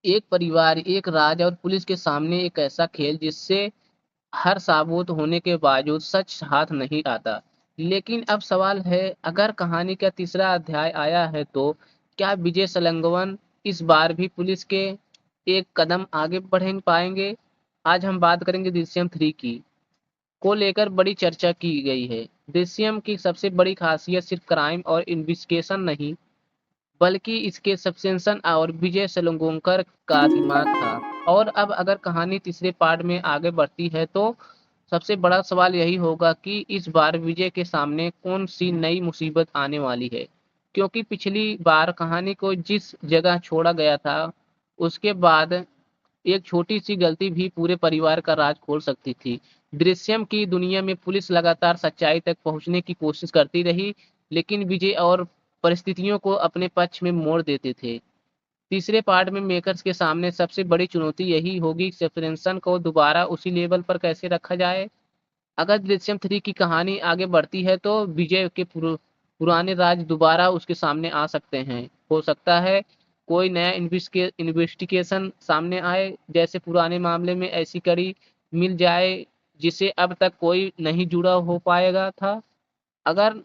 एक परिवार, एक राज और पुलिस के सामने एक ऐसा खेल जिससे हर साबुत होने के बावजूद सच हाथ नहीं आता। लेकिन अब सवाल है, अगर कहानी का तीसरा अध्याय आया है तो क्या विजय सलंगवन इस बार भी पुलिस के एक कदम आगे बढ़ पाएंगे? आज हम बात करेंगे दृश्यम 3 की को लेकर बड़ी चर्चा की गई है। दृश्यम की सबसे बड़ी खासियत सिर्फ क्राइम और इन्वेस्टिगेशन नहीं, बल्कि इसके सस्पेंशन और विजय सलगोंकर का दिमाग था। और अब अगर कहानी तीसरे पार्ट में आगे बढ़ती है तो सबसे बड़ा सवाल यही होगा कि इस बार विजय के सामने कौन सी नई मुसीबत आने वाली है, क्योंकि पिछली बार कहानी को जिस जगह छोड़ा गया था उसके बाद एक छोटी सी गलती भी पूरे परिवार का राज खोल सकती थी। दृश्यम की दुनिया में पुलिस लगातार सच्चाई तक पहुंचने की कोशिश करती रही, लेकिन विजय और परिस्थितियों को अपने पक्ष में मोड़ देते थे। तीसरे पार्ट में मेकर्स के सामने सबसे बड़ी चुनौती यही होगी, सस्पेंशन को दोबारा उसी लेवल पर कैसे रखा जाए। अगर दृश्यम 3 की कहानी आगे बढ़ती है तो विजय के पुराने राज दोबारा उसके सामने आ सकते हैं। हो सकता है कोई नया इन्वेस्टिगेशन सामने आए, जैसे पुराने मामले में ऐसी कड़ी मिल जाए जिसे अब तक कोई नहीं जुड़ा हो पाएगा था। अगर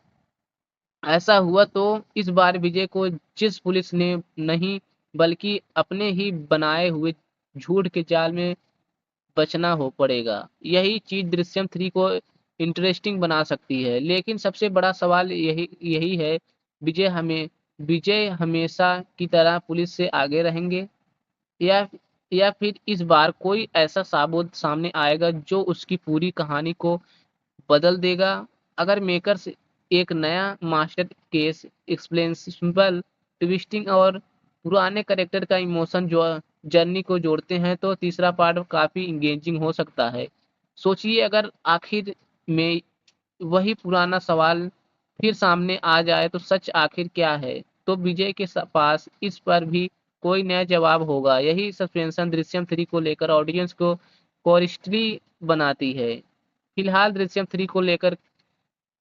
ऐसा हुआ तो इस बार विजय को जिस पुलिस ने नहीं बल्कि अपने ही बनाए हुए झूठ के जाल में बचना हो पड़ेगा। यही चीज दृश्यम 3 को इंटरेस्टिंग बना सकती है। लेकिन सबसे बड़ा सवाल यही यही है, विजय हमेशा की तरह पुलिस से आगे रहेंगे या या फिर इस बार कोई ऐसा साबूत सामने आएगा जो उसकी पूरी कहानी को बदल देगा। अगर मेकर्स एक नया मास्टर केस, एक्सप्लेनेबल ट्विस्टिंग और पुराने कैरेक्टर का इमोशन जो जर्नी को जोड़ते हैं तो तीसरा पार्ट काफी इंगेजिंग हो सकता है। सोचिए, अगर आखिर में वही पुराना सवाल फिर सामने आ जाए तो सच आखिर क्या है, तो विजय के पास इस पर भी कोई नया जवाब होगा। यही सस्पेंशन दृश्यम 3 को लेकर ऑडियंस को क्यूरियसली बनाती है। फिलहाल दृश्यम 3 को लेकर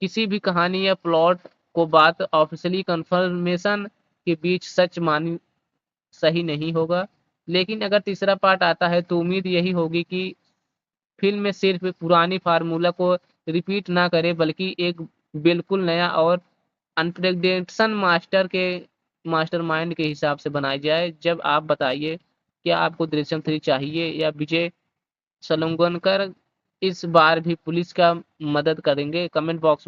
किसी भी कहानी या प्लॉट को बात ऑफिशियली कंफर्मेशन के बीच सच मानी सही नहीं होगा। लेकिन अगर तीसरा पार्ट आता है तो उम्मीद यही होगी कि फिल्म में सिर्फ पुरानी फार्मूला को रिपीट ना करे, बल्कि एक बिल्कुल नया और अनप्रेडिक्टेशन मास्टरमाइंड के हिसाब से बनाई जाए। जब आप बताइए, क्या आपको दृश्यम 3 चाहिए या विजय सलूंगनकर इस बार भी पुलिस का मदद करेंगे? कमेंट बॉक्स में